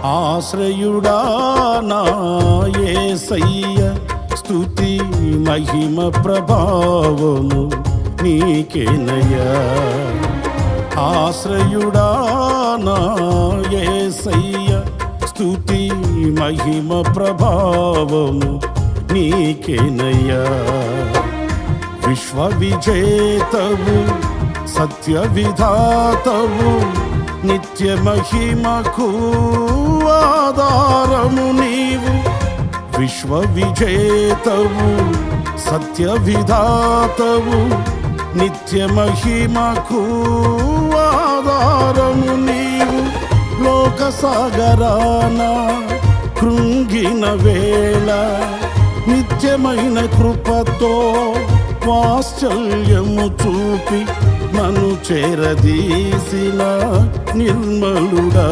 ఆశ్రయుడా నా యేసయ్య, స్తుతి మహిమ ప్రభావము నీకేనయ్యా. ఆశ్రయుడా నా యేసయ్య, స్తుతి మహిమ ప్రభావము నీకేనయ్యా. విశ్వ విజేతవు, సత్య విధాతవు, నిత్య మహిమకు ఆధారము నీవు. విశ్వ విజేతవు, సత్య విధాతవు, నిత్య మహిమకు ఆధారము నీవు. లోక సాగరాన కృంగిన వేళ నిత్యమైన కృపతో వాత్సల్యము చూపి నన్ను చేరదీసిన నిర్మలుడా.